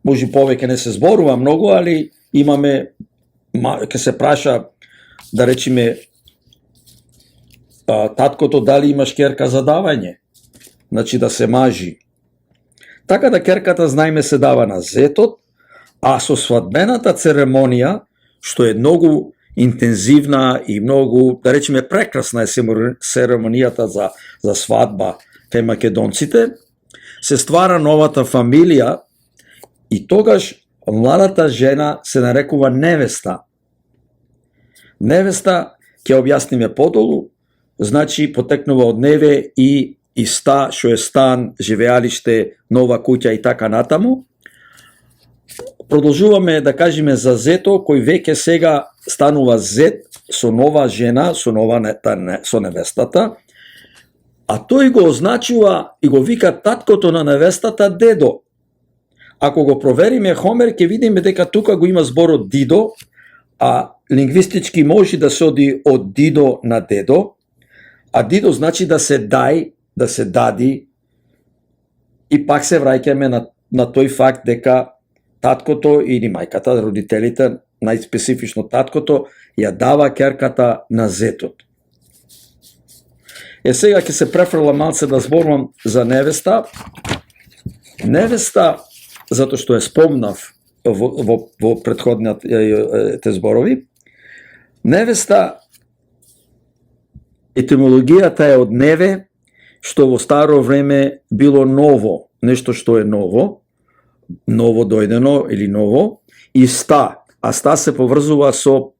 може повеќе не се зборува многу, али имаме, ке се праша, да речиме, таткото дали имаш ќерка за давање, значи да се мажи. Така да ќерката, знаеме, се дава на зетот, а со свадбената церемонија, што е многу интензивна и многу, да речеме, прекрасна е церемонијата за свадба кај македонците, се ствара новата фамилија и тогаш младата жена се нарекува невеста. Невеста, ќе објасниме подолу, значи потекнува од неве и ста, што е стан, живеалиште, нова куќа и така натаму. Продолжуваме да кажеме за зето, кој веќе сега станува зет со нова жена, со невестата, а тој го означува и го вика таткото на невестата дедо. Ако го провериме Хомер, ќе видиме дека тука го има зборот дидо, а лингвистички може да се оди од дидо на дедо, а дидо значи да се дај, да се дади, и пак се враќаме на тој факт дека таткото или мајката, родителите, најспецифично таткото, ја дава ќерката на зетот. Сега ќе се префрла малце да зборувам за невеста. Невеста, затоа што ја спомнав во претходните зборови, невеста, етимологијата е од неве, што во старо време било ново, нешто што е ново дојдено или ново, и ста, а ста се поврзува со,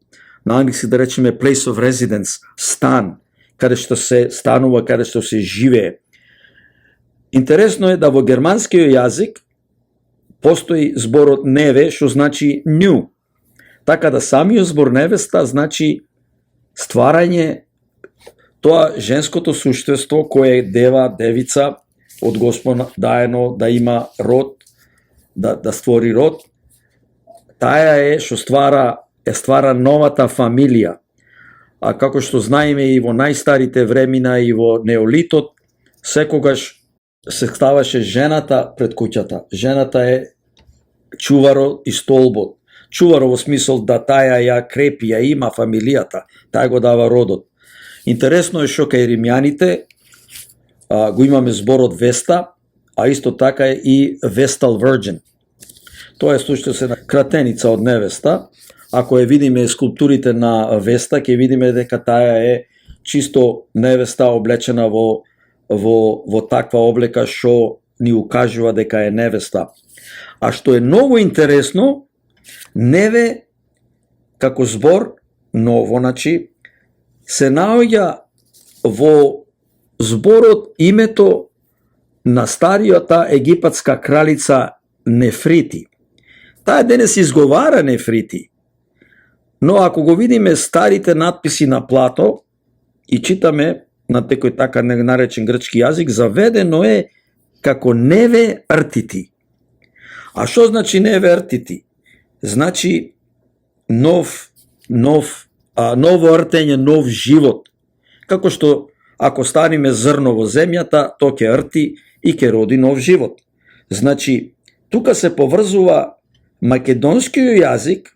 на англиски да речеме place of residence, стан, каде што се станува, каде што се живее. Интересно е да во германскиот јазик постои зборот неве, што значи new. Така да самиот збор невеста значи стварање, тоа женското суштество кое е дева, девица, од Господ даено да има род, да створи род, таа е што ствара новата фамилија. А како што знаеме и во најстарите времена и во неолитот, секогаш се ставаше жената пред куќата. Жената е чуваро и столбот. Чуваро во смисол да таа ја крепи, ја има фамилијата, таа го дава родот. Интересно е што кај римјаните го имаме зборот Веста, а исто така и Vestal Virgin. Тоа е слушате се на кратеница од невеста. Ако ја видиме скулптурите на Веста, ќе видиме дека таа е чисто невеста облечена во таква облека што ни укажува дека е невеста. А што е многу интересно, неве како збор ново, значи, се наоѓа во зборот името на старијата египатска кралица Нефрити. Таа денес изговара Нефрити, но ако го видиме старите надписи на Плато и читаме на некој така наречен грчки јазик, заведено е како Неве Ртити. А што значи Неве Ртити? Значи ново ртење, нов живот. Како што ако станиме зрно во земјата, то ќе рти и ќе роди нов живот. Значи, тука се поврзува македонскиот јазик,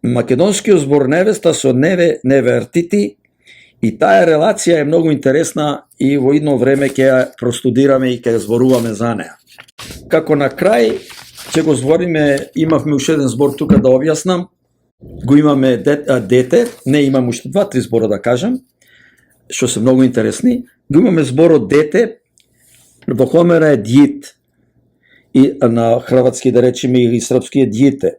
македонскиот збор невеста со Неве Ртити, и таа релација е многу интересна и во едно време ќе ја простудираме и ќе ја зборуваме за неа. Како на крај ќе го збориме, имавме уште еден збор тука да објаснам, го имаме дете, не имам уште 2-3 збора да кажам, што се многу интересни. Го имаме зборот дете, во Хомера е дјит, и на хрватски да речеме или српски е дјите.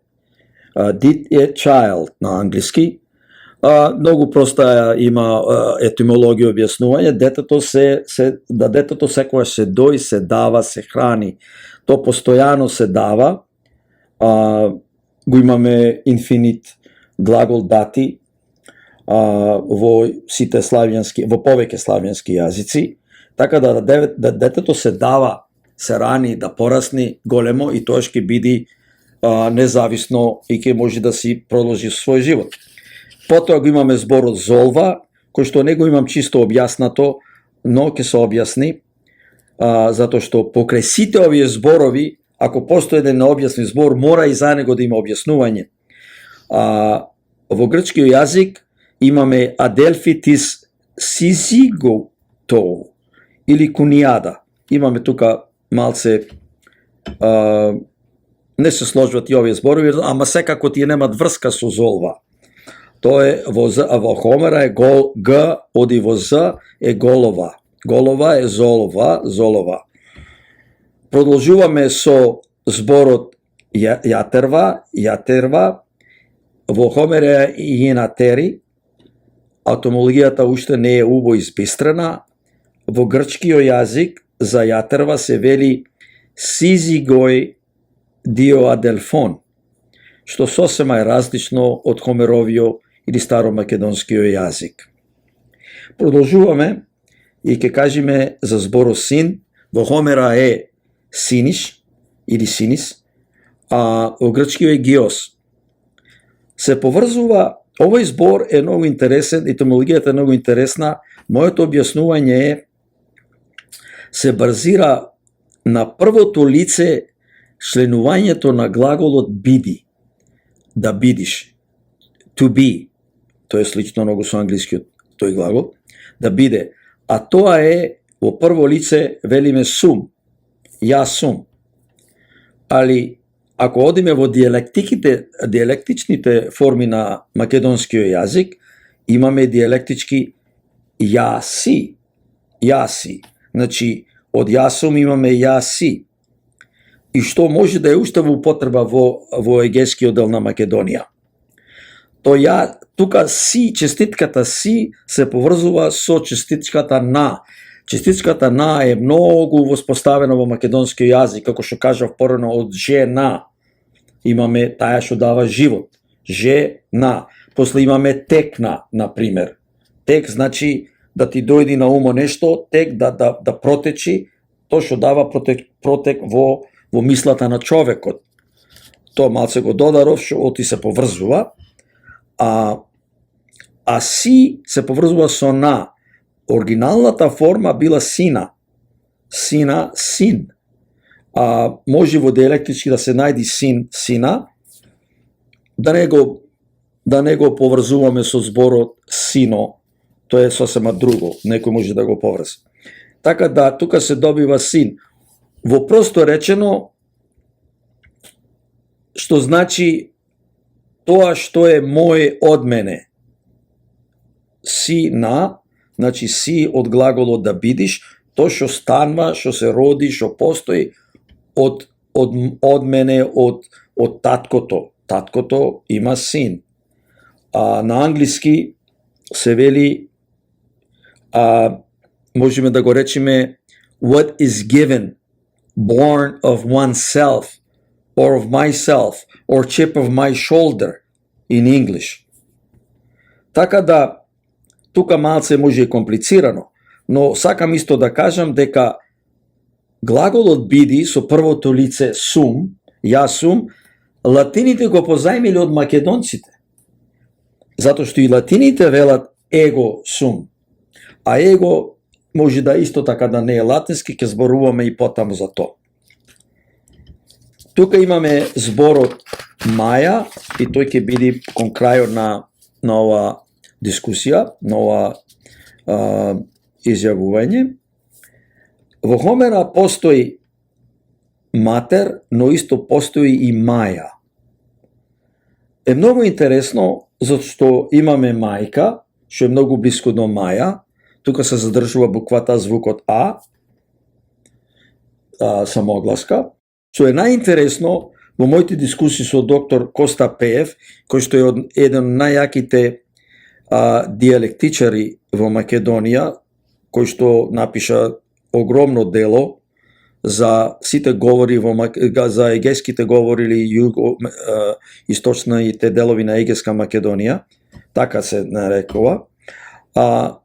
Дит е child на англиски. Многу проста има етимологија објаснување. Детето секогаш се дои, се дава, се храни. То постојано се дава. Го имаме инфинит глагол дати во сите славјански, во повеќе славјански јазици. Така да детето се дава, се рани, да порасни големо и тоа ќе биде независно и ќе може да си продолжи свој живот. Потоа го имаме зборот золва, кој што не го имам чисто објаснато, но ќе се објасни, затоа што покрај сите овие зборови, ако постои еден необјаснет збор, мора и за него да има објаснување. Во грчкиот јазик имаме Аделфитис Сизигото или Кунијада. Имаме тука малце не се сложват и овие зборови, ама секако тие немат врска со золва. Тоа е во Хомера е г, оди во з е голова. Голова е золова. Продолжуваме со зборот јатерва. Во Хомера е јенатери. Етимологијата уште не е убо избистрена. Во грчкиот јазик за јатерва се вели сизигој диоаделфон, што сосема е различно од Хомеровиот или старомакедонскиот јазик. Продолжуваме и ќе кажеме за зборот син. Во Хомера е синиш или синис, а во грчкиот е гиос. Се поврзува, овој збор е многу интересен, етимологијата е многу интересна. Моето објаснување е, се базира на првото лице членувањето на глаголот биди, да бидиш, to be, тоа е слично многу со англискиот тој глагол, да биде, а тоа е во прво лице велиме сум, јас сум. Али ако одиме во диелектичните форми на македонскиот јазик, имаме диелектички јаси. Значи, од јасум имаме јаси. И што може да е уште во употреба во егејскиот дел на Македонија. Тука си, честитката си се поврзува со честитката на. Честитката на е многу воспоставена во македонскиот јазик, како што кажав порано, од жена. Имаме таја што дава живот. Жена. После имаме текна, например. Тек значи да ти дојди на умо нешто, тек да протечи, тоа што дава протек во мислата на човекот. Тоа малце го додаров, што ти се поврзува. А си се поврзува со на. Оригиналната форма била сина. Син. Може во диелектички да се најди сина, да не го поврзуваме со зборот сино, тоа е сосема друго, некој може да го поврзе. Така да, тука се добива син. Во просто речено, што значи тоа што е моje од мене. Си на, значи си од глаголот да бидиш, тоа што станва, што се роди, што постои од мене, од таткото. Таткото има син. А на англиски се вели, можеме да го речеме what is given, born of oneself, or of myself, or chip of my shoulder in English. Така да, тука малце може и комплицирано, но сакам исто да кажам дека глаголот биди со првото лице сум, јас сум, латините го позајмиле од македонците. Затоа што и латините велат его сум. А его може да исто така да не е латински, ќе зборуваме и потаму за тоа. Тука имаме зборот Маја и тој ќе биде кон крајот на ова дискусија, на ова изјавување. Во Хомера постои матер, но исто постои и Маја. Е многу интересно, зашто имаме мајка, што е многу блиско до Маја, тука се задржува буквата звукот А, самогласка, што е најинтересно во моите дискусии со доктор Коста Пеев, кој што е еден од најаките диалектичари во Македонија, кој што напиша огромно дело за сите говори за егејските говори или источните делови на Егејска Македонија, така се нарекува.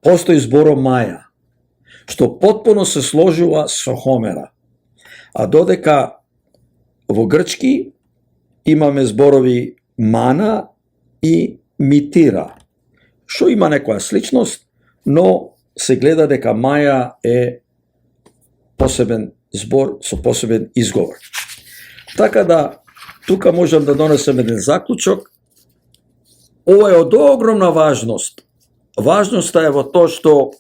Постои зборот Маја, што потпуно се сложува со Хомера. А додека во грчки имаме зборови мана и митира, што има некоја сличност, но се гледа дека Маја е посебен збор со посебен изговор. Така да, тука можам да донесем еден заклучок. Ова е од огромна важност. Важноста е во тоа што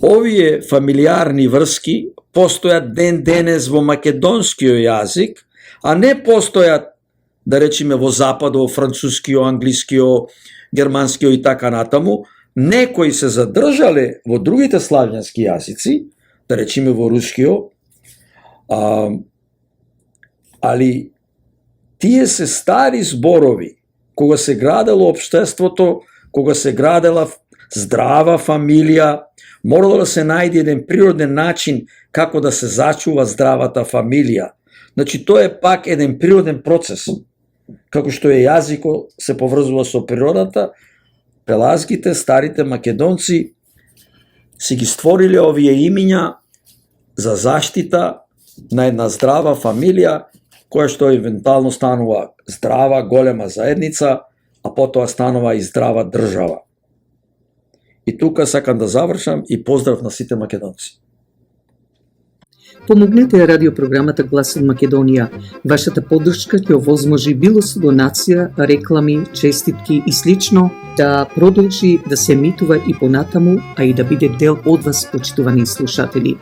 овие фамилиарни врски постојат ден денес во македонскиот јазик, а не постојат, да речеме, во западот, францускиот, англискиот, германскиот и така натаму. Некои се задржале во другите славјански јазици, да речеме во рускиот, али тие се стари зборови, кога се градело општеството, кога се градела здрава фамилија, морало да се најде еден природен начин како да се зачува здравата фамилија. Значи, тоа е пак еден природен процес. Како што е јазикот се поврзува со природата, пелазгите, старите македонци си ги створиле овие имиња за заштита на една здрава фамилија, која што евентуално станува здрава, голема заедница, а потоа станува и здрава држава. И тука сакам да завршам и поздрав на сите македонци. Помогнете ја радиопрограмата Глас од Македонија. Вашата поддршка ќе овозможи било со донација, реклами, честитки и слично да продолжи да се емитува и понатаму, а и да биде дел од вас, почитувани слушатели.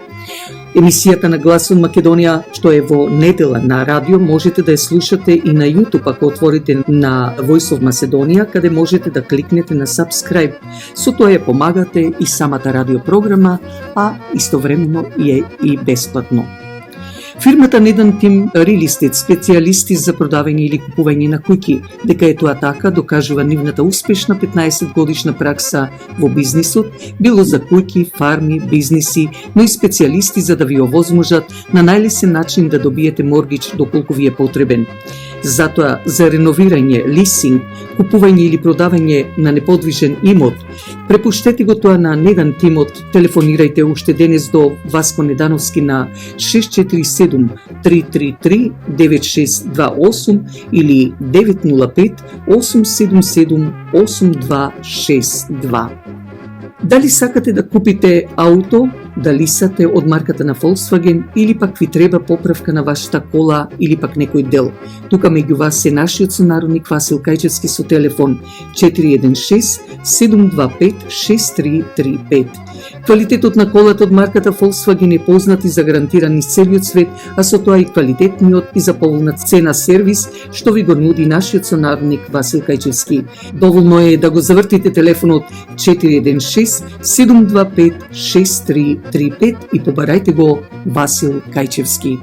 Емисијата на Глас од Македонија, што е во недела на радио, можете да ја слушате и на YouTube, ако отворите на Voice of Macedonia, каде можете да кликнете на subscribe. Со тоа ја помагате и самата радиопрограма, а истовремено е и бесплатно. Фирмата Недан Тим Real Estate, специјалисти за продавање или купување на куќи, дека е тоа така, докажува нивната успешна 15 годишна пракса во бизнисот, било за куќи, фарми, бизниси, но и специјалисти за да ви овозможат на најлесен начин да добиете моргич доколку ви е потребен. Затоа, за реновирање, лисинг, купување или продавање на неподвижен имот, препуштете го тоа на Недан Тимот. Телефонирајте уште денес до Васко Недановски на 647-333-9628 или 905-877-8262. Дали сакате да купите ауто, дали сате од марката на Volkswagen или пак ви треба поправка на вашата кола или пак некој дел. Тука меѓу вас е нашиот сонародник Васил Кајчевски со телефон 416-725-6335. Квалитетот на колата од марката Volkswagen е познат и загарантиран низ целиот свет, а со тоа и квалитетниот и за поволна цена сервис што ви го нуди нашиот сонарник Васил Кајчевски. Доволно е да го завртите телефонот 416 725 6335 и побарајте го Васил Кајчевски.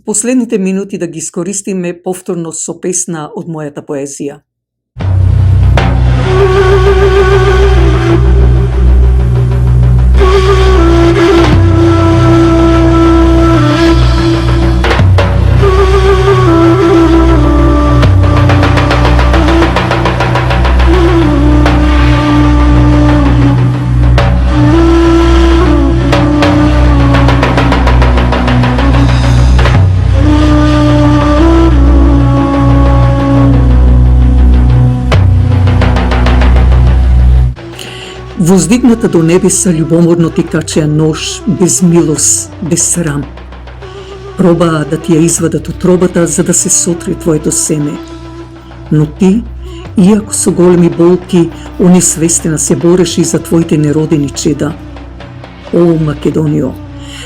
Последните минути да ги искористиме повторно со песна од мојата поезија. Воздигната до небеса љубоморно ти качеа нож, без милост, без срам. Пробаа да ти ја извадат утробата за да се сотри твоето семе. Но ти, иако со големи болки, онесвестена се бореш и за твоите неродени чеда. О, Македонио,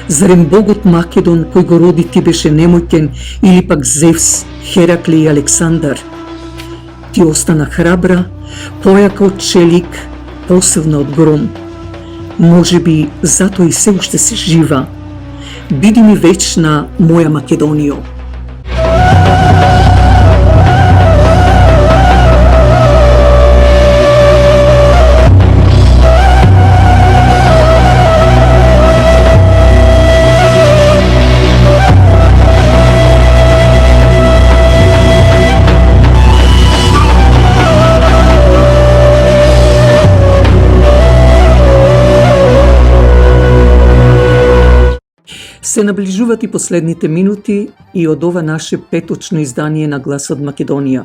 зарем богот Македон кој го роди ти беше немојкен или пак Зевс, Херакле и Александар? Ти остана храбра, појака од челик, посилна од гром. Може би затоа и се уште си жива. Биди ми вечна, моја Македонио. Се наближуваат и последните минути и од ова наше петочно издание на Глас од Македонија.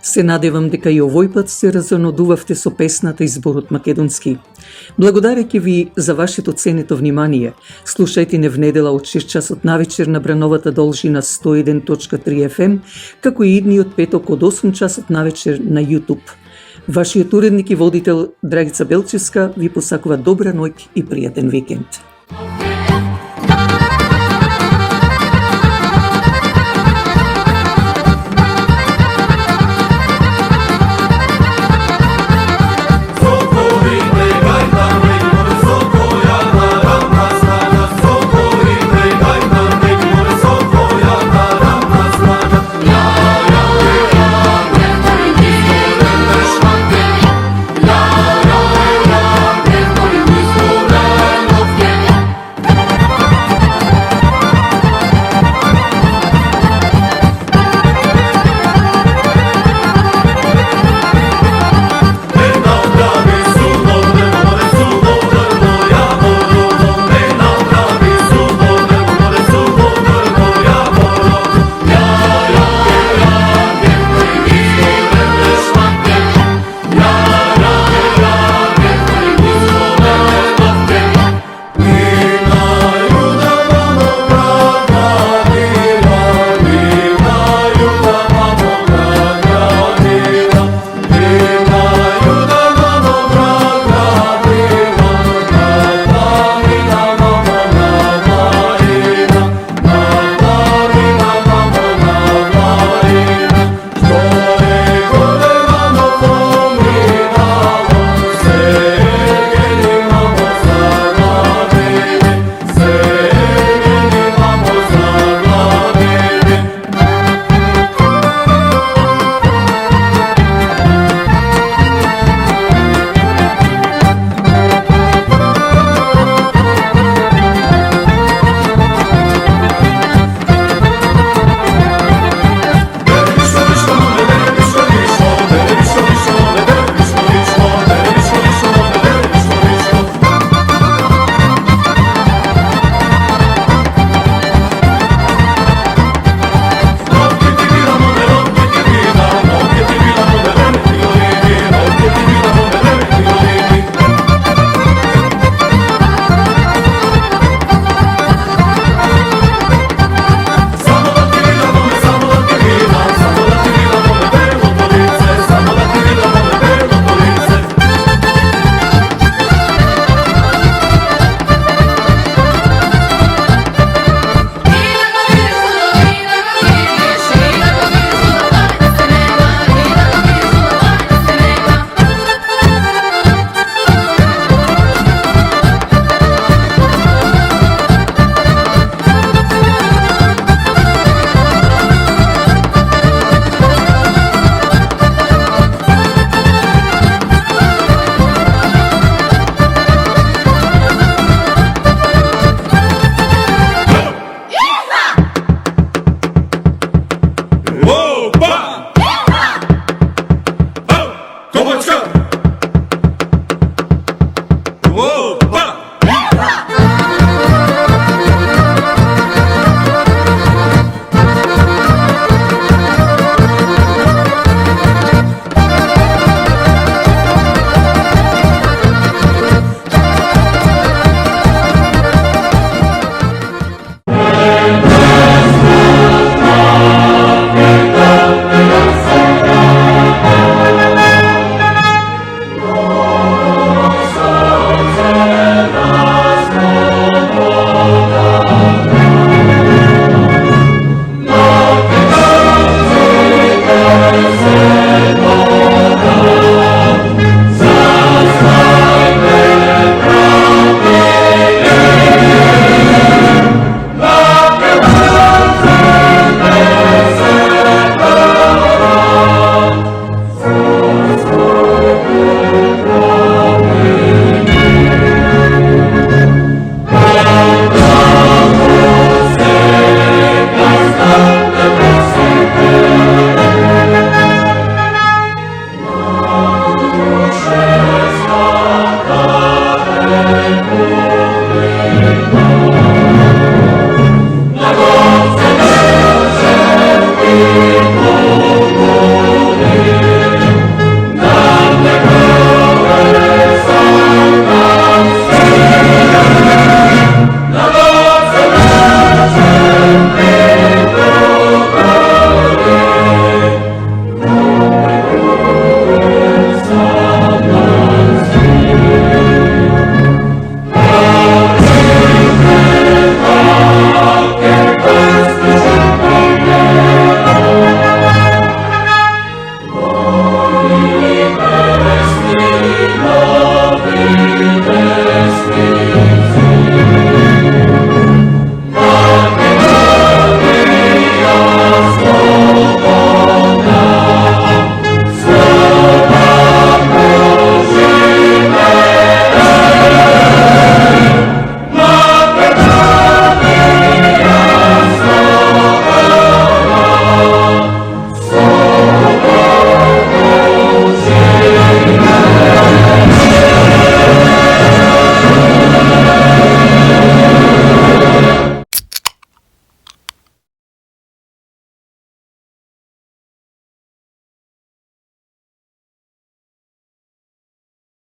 Се надевам дека и овој пат се разонодувавте со песната и зборот македонски. Благодарејќи ви за вашето ценето внимание, слушајте не внедела од 6 часот навечер на брановата должина 101.3 FM, како и идниот петок од 8 часот навечер на YouTube. Вашиот уредник и водител Драгица Белчевска ви посакува добра ноќ и пријатен викенд.